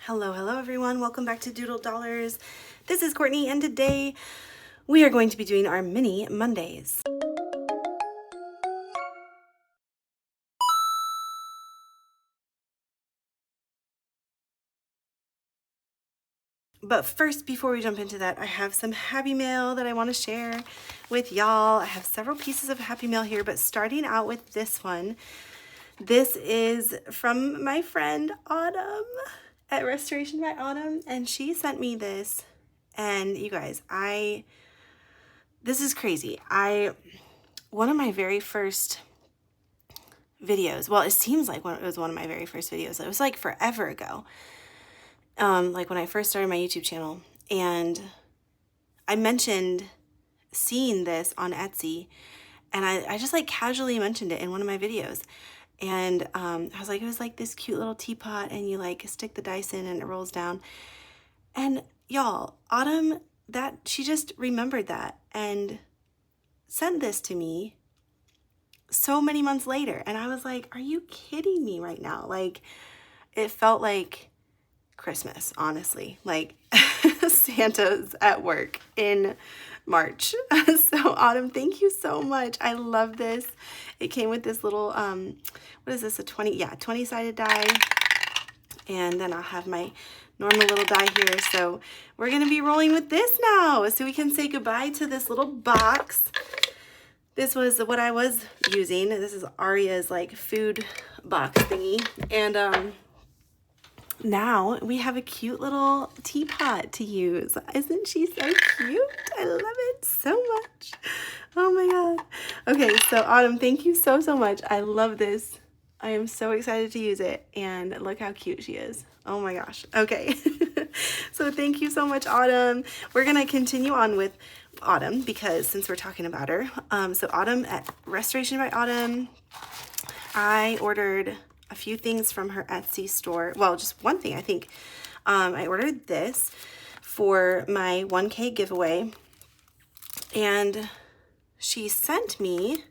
Hello everyone. Welcome back to Doodle Dollars. This is Courtney and today we are going to be doing our mini Mondays. But first, before we jump into that, I have some happy mail that I want to share with y'all. I have several pieces of happy mail here, but starting out with this one. This is from my friend Autumn at Restoration by Autumn, and she sent me this. And you guys, this is crazy. One of my very first videos, well, it seems like it was one of my very first videos. It was like forever ago. Like when I first started my YouTube channel, and I mentioned seeing this on Etsy, and I just like casually mentioned it in one of my videos. And I was like, it was like this cute little teapot, and you like stick the dice in and it rolls down. And y'all, Autumn, she just remembered that and sent this to me so many months later. And I was like, are you kidding me right now? Like, it felt like Christmas, honestly, like Santa's at work in March. So Autumn, thank you so much. I love this. It came with this little, what is this, a 20-sided die. And then I'll have my normal little die here. So we're going to be rolling with this now. So we can say goodbye to this little box. This was what I was using. This is Aria's like food box thingy. And now we have a cute little teapot to use. Isn't she so cute? I love it so much. Oh my God. Okay, so Autumn, thank you so much. I love this. I am so excited to use it. And look how cute she is. Oh my gosh. Okay. So thank you so much, Autumn. We're going to continue on with Autumn because since we're talking about her. So Autumn at Restoration by Autumn, I ordered a few things from her Etsy store. Well, just one thing, I think. I ordered this for my 1K giveaway, and she sent me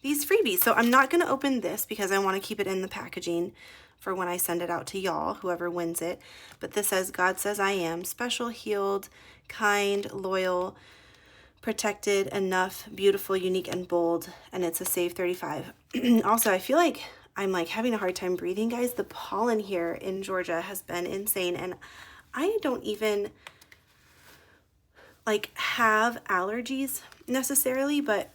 these freebies. So I'm not going to open this because I want to keep it in the packaging for when I send it out to y'all, whoever wins it. But this says, God says I am special, healed, kind, loyal, protected, enough, beautiful, unique, and bold. And it's a save 35. Also, I feel like I'm like having a hard time breathing, guys. The pollen here in Georgia has been insane, and I don't even like have allergies necessarily, but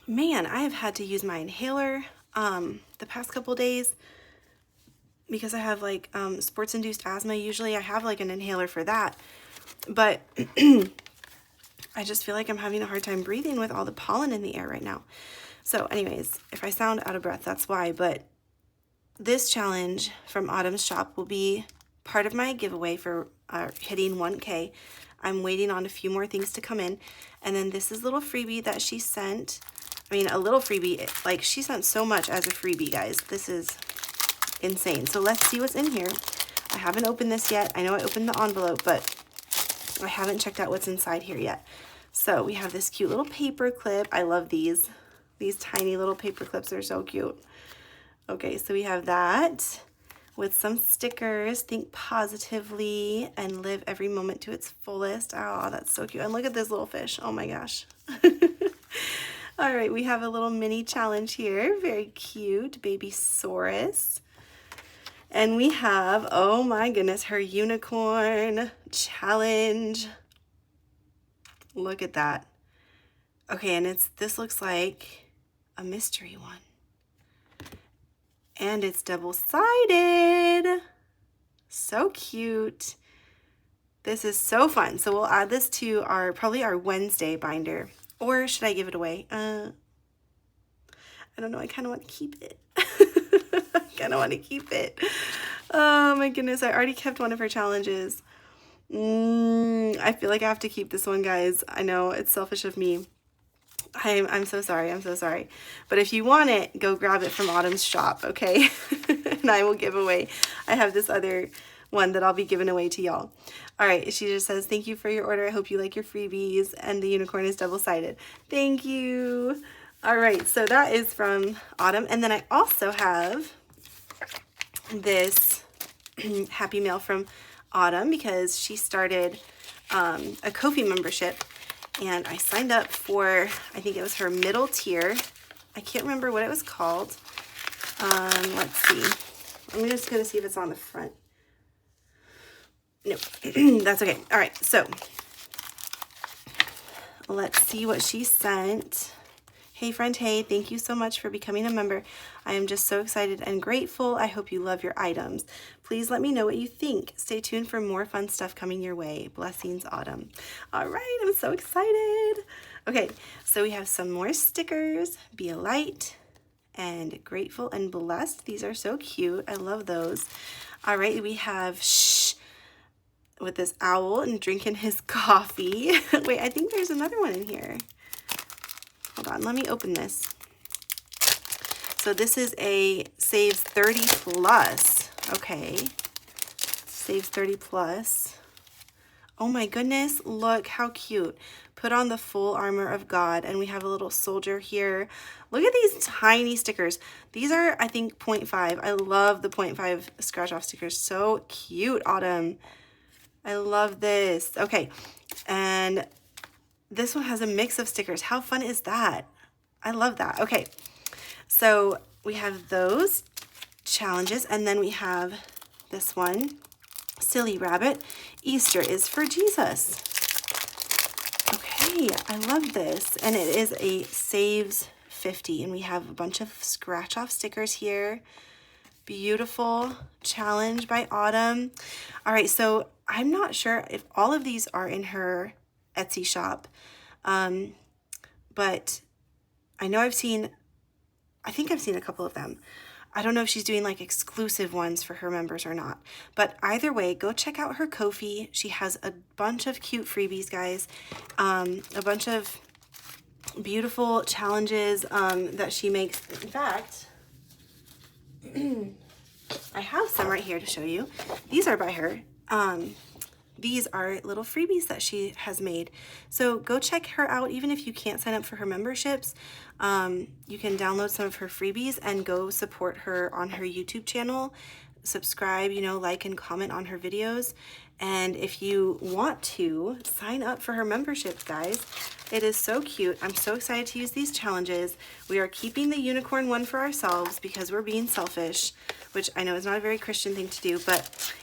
man, I have had to use my inhaler the past couple days because I have like sports induced asthma. Usually I have like an inhaler for that, but I just feel like I'm having a hard time breathing with all the pollen in the air right now. So anyways, if I sound out of breath, that's why. But this challenge from Autumn's shop will be part of my giveaway for hitting 1K. I'm waiting on a few more things to come in. And then this is a little freebie that she sent. I mean, a little freebie. Like, she sent so much as a freebie, guys. This is insane. So let's see what's in here. I haven't opened this yet. I know I opened the envelope, but I haven't checked out what's inside here yet. So we have this cute little paper clip. I love these. These tiny little paper clips are so cute. Okay, so we have that with some stickers. Think positively and live every moment to its fullest. Oh, that's so cute. And look at this little fish. Oh my gosh. All right, we have a little mini challenge here. Very cute. Baby Saurus. And we have, oh my goodness, her unicorn challenge. Look at that. Okay, and this looks like a mystery one. And it's double-sided. So cute. This is so fun. So we'll add this to probably our Wednesday binder. Or should I give it away? I don't know. I kind of want to keep it. I kind of want to keep it. Oh my goodness. I already kept one of her challenges. I feel like I have to keep this one, guys. I know it's selfish of me. I'm so sorry. I'm so sorry. But if you want it, go grab it from Autumn's shop, okay? And I will give away. I have this other one that I'll be giving away to y'all. All right. She just says, thank you for your order. I hope you like your freebies. And the unicorn is double-sided. Thank you. All right. So that is from Autumn. And then I also have this Happy Mail from Autumn because she started a Ko-fi membership, and I signed up for, I think it was her middle tier. I can't remember what it was called. Let's see. I'm just going to see if it's on the front. Nope. That's okay. All right. So let's see what she sent. Hey friend, hey, thank you so much for becoming a member. I am just so excited and grateful. I hope you love your items. Please let me know what you think. Stay tuned for more fun stuff coming your way. Blessings, Autumn. All right, I'm so excited. Okay, so we have some more stickers. Be a light and grateful and blessed. These are so cute. I love those. All right, we have shh with this owl and drinking his coffee. Wait, I think there's another one in here. Hold on, let me open this. So this is a Saves 30 Plus. Okay. Saves 30 Plus. Oh my goodness, look how cute. Put on the full armor of God, and we have a little soldier here. Look at these tiny stickers. These are, I think, 0.5. I love the 0.5 scratch off stickers. So cute, Autumn. I love this. Okay, and this one has a mix of stickers. How fun is that? I love that. Okay, so we have those challenges, and then we have this one, Silly Rabbit. Easter is for Jesus. Okay, I love this, and it is a Saves 50, and we have a bunch of scratch off stickers here. Beautiful challenge by Autumn. All right, so I'm not sure if all of these are in her Etsy shop, but I know I think I've seen a couple of them. I don't know if she's doing like exclusive ones for her members or not, but either way, go check out her Ko-fi. She has a bunch of cute freebies, guys, a bunch of beautiful challenges that she makes. In fact, I have some right here to show you. These are by her. These are little freebies that she has made. So go check her out. Even if you can't sign up for her memberships, you can download some of her freebies and go support her on her YouTube channel. Subscribe, like and comment on her videos. And if you want to, sign up for her memberships, guys. It is so cute. I'm so excited to use these challenges. We are keeping the unicorn one for ourselves because we're being selfish, which I know is not a very Christian thing to do, but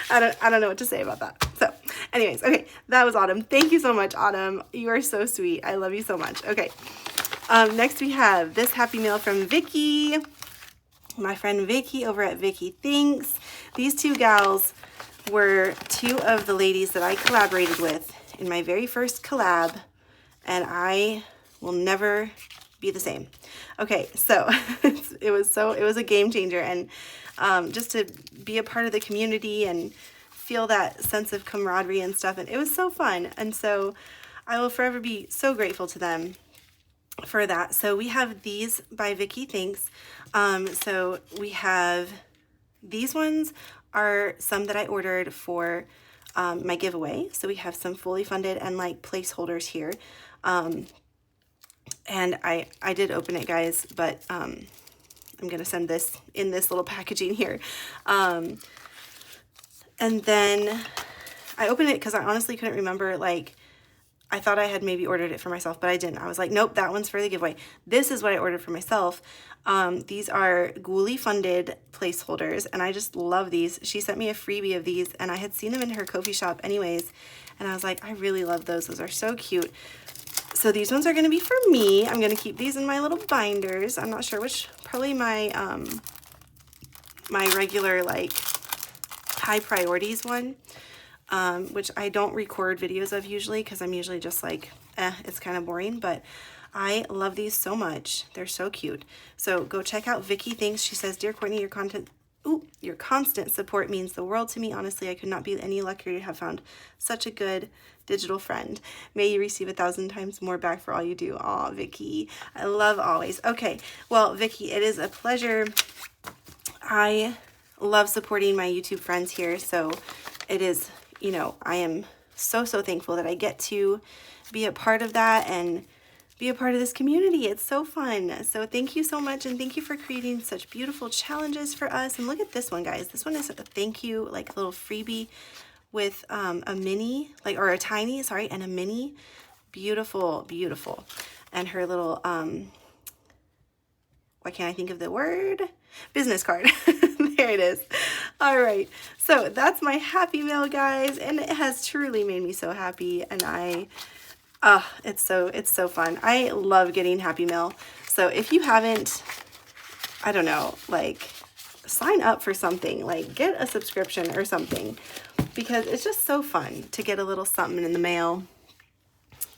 I don't know what to say about that. So anyways, okay, that was Autumn. Thank you so much, Autumn. You are so sweet. I love you so much. Okay, next we have this happy mail from Vicky, my friend Vicky over at Vicky Thinks. These two gals were two of the ladies that I collaborated with in my very first collab, and I will never be the same. Okay, so it was a game changer, and just to be a part of the community and feel that sense of camaraderie and stuff, and it was so fun. And so I will forever be so grateful to them for that. So we have these by Vicky Thinks. So we have these ones are some that I ordered for my giveaway. So we have some fully funded and like placeholders here. And I did open it, guys, but I'm going to send this in this little packaging here. And then I opened it because I honestly couldn't remember, like, I thought I had maybe ordered it for myself, but I didn't. I was like, nope, that one's for the giveaway. This is what I ordered for myself. These are Ghoulie funded placeholders, and I just love these. She sent me a freebie of these, and I had seen them in her Ko-fi shop anyways, and I was like, I really love those. Those are so cute. So these ones are going to be for me. I'm going to keep these in my little binders. I'm not sure which, probably my my regular, like, high priorities one, which I don't record videos of usually because I'm usually just like, it's kind of boring, but I love these so much. They're so cute. So go check out Vicky Thinks. She says, Dear Courtney, your constant support means the world to me. Honestly, I could not be any luckier to have found such a good digital friend. May you receive 1,000 times more back for all you do. Aw, Vicky, I love always. Okay, well, Vicky, it is a pleasure. I love supporting my YouTube friends here, so it is, I am so thankful that I get to be a part of that and be a part of this community. It's so fun. So thank you so much, and thank you for creating such beautiful challenges for us. And look at this one, guys. This one is a thank you, like a little freebie with a mini, like, or a tiny, sorry, and a mini. Beautiful, beautiful. And her little, why can't I think of the word? Business card. There it is. All right. So that's my happy mail, guys. And it has truly made me so happy. And it's so fun. I love getting happy mail. So if you haven't, I don't know, like, sign up for something, like get a subscription or something, because it's just so fun to get a little something in the mail.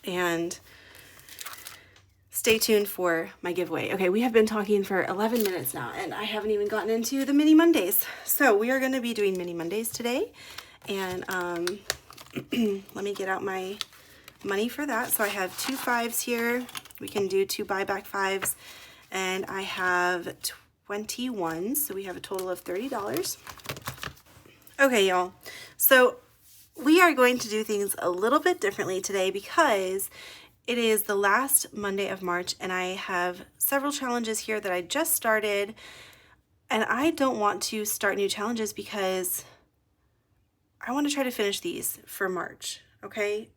And stay tuned for my giveaway. Okay, we have been talking for 11 minutes now, and I haven't even gotten into the mini Mondays. So we are going to be doing mini Mondays today. And let me get out my money for that. So I have 2 5s here. We can do 2 buyback 5s. And I have 21. So we have a total of $30. Okay, y'all. So we are going to do things a little bit differently today because it is the last Monday of March, and I have several challenges here that I just started, and I don't want to start new challenges because I want to try to finish these for March. Okay.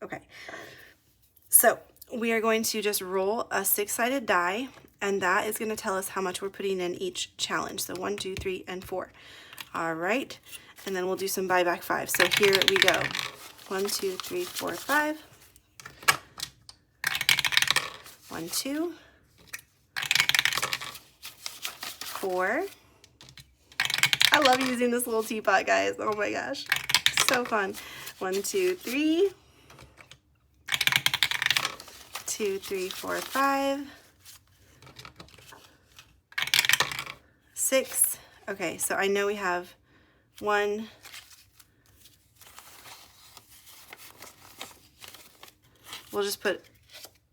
So we are going to just roll a 6-sided die, and that is going to tell us how much we're putting in each challenge. So 1, 2, 3, and 4. All right. And then we'll do some buyback 5. So here we go. 1, 2, 3, 4, 5. 1, 2, 4. I love using this little teapot, guys. Oh my gosh. So fun. 1, 2, 3. 2, 3, 4, 5. 6. Okay, so I know we have 1. We'll just put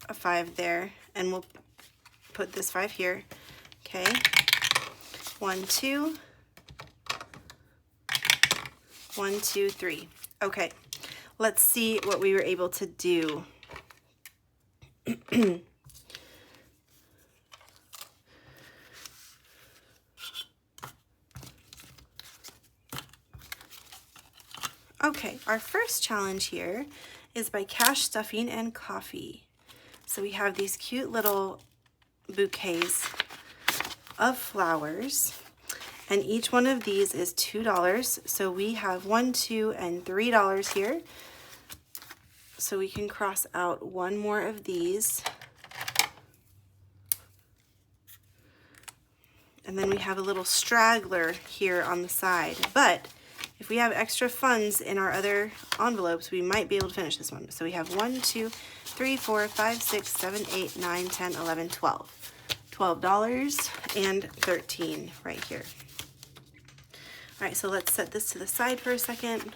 a 5 there, and we'll put this 5 here. Okay. 1, 2. 1, 2, 3. Okay. Let's see what we were able to do. Okay, our first challenge here is by Cash, Stuffing, and Coffee. So we have these cute little bouquets of flowers, and each one of these is $2. So we have $1, $2, and $3 here. So we can cross out one more of these. And then we have a little straggler here on the side. But if we have extra funds in our other envelopes, we might be able to finish this one. So we have 1, 2, 3, 4, 5, 6, 7, 8, 9, 10, 11, 12. $12 and 13 right here. All right, so let's set this to the side for a second.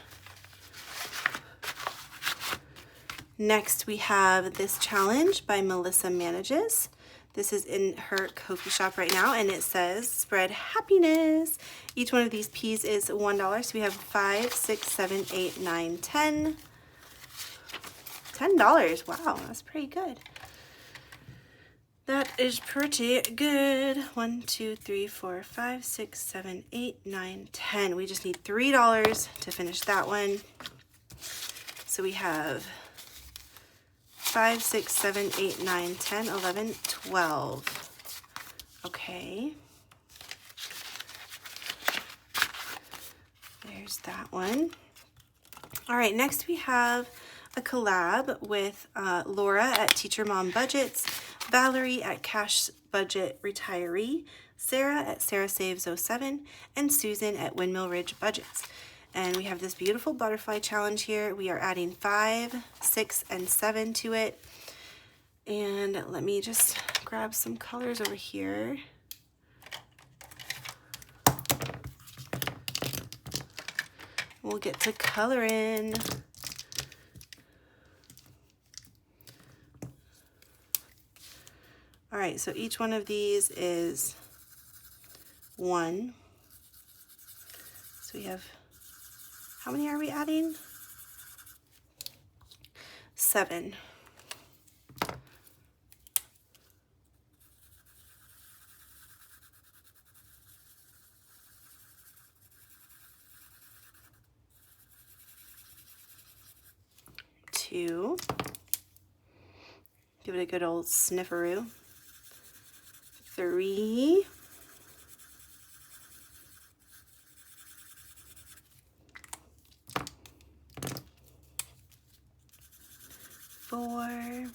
Next, we have this challenge by Melissa Manages. This is in her Ko-fi shop right now, and it says spread happiness. Each one of these peas is $1. So we have 5, 6, 7, 8, 9, 10. $10. Wow, that's pretty good. That is pretty good. 1, 2, 3, 4, 5, 6, 7, 8, 9, 10. We just need $3 to finish that one. So we have 5, 6, 7, 8, 9, 10, 11, 12. Okay. There's that one. All right, next we have a collab with Laura at Teacher Mom Budgets, Valerie at Cash Budget Retiree, Sarah at Sarah Saves 07, and Susan at Windmill Ridge Budgets. And we have this beautiful butterfly challenge here. We are adding 5, 6, and 7 to it. And let me just grab some colors over here. We'll get to coloring. All right, so each one of these is 1. So we have, how many are we adding? 7. 2. Give it a good old snifferoo. 3. 4.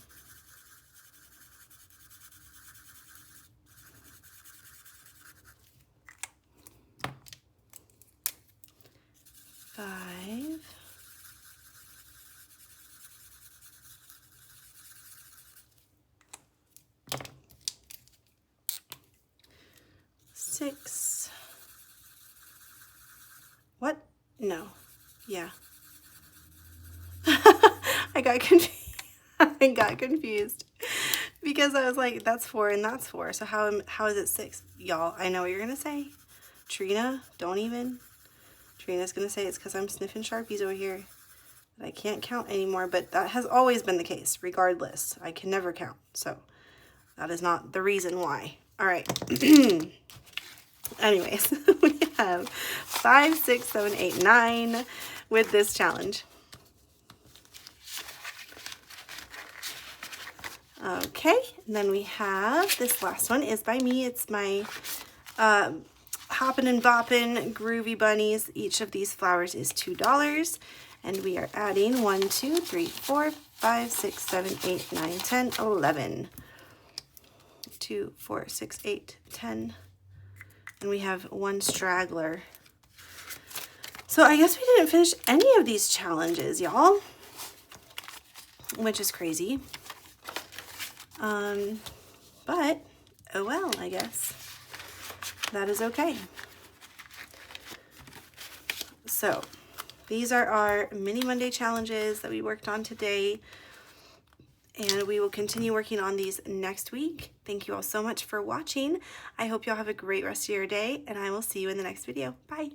5. 6. What? No. Yeah. I got confused. I got confused because I was like, that's 4 and that's 4. So how is it 6? Y'all, I know what you're going to say. Trina, don't even. Trina's going to say it's because I'm sniffing Sharpies over here. That I can't count anymore, but that has always been the case, regardless. I can never count, so that is not the reason why. All right. Anyways, we have 5, 6, 7, 8, 9 with this challenge. Okay, and then we have this last one is by me. It's my Hoppin' and Boppin' Groovy Bunnies. Each of these flowers is $2. And we are adding 1, 2, 3, 4, 5, 6, 7, 8, 9, 10, 11. 2, 4, 6, 8, 10. And we have 1 straggler. So I guess we didn't finish any of these challenges, y'all. Which is crazy. But, oh well, I guess. That is okay. So, these are our Mini Monday challenges that we worked on today. And we will continue working on these next week. Thank you all so much for watching. I hope you all have a great rest of your day, and I will see you in the next video. Bye.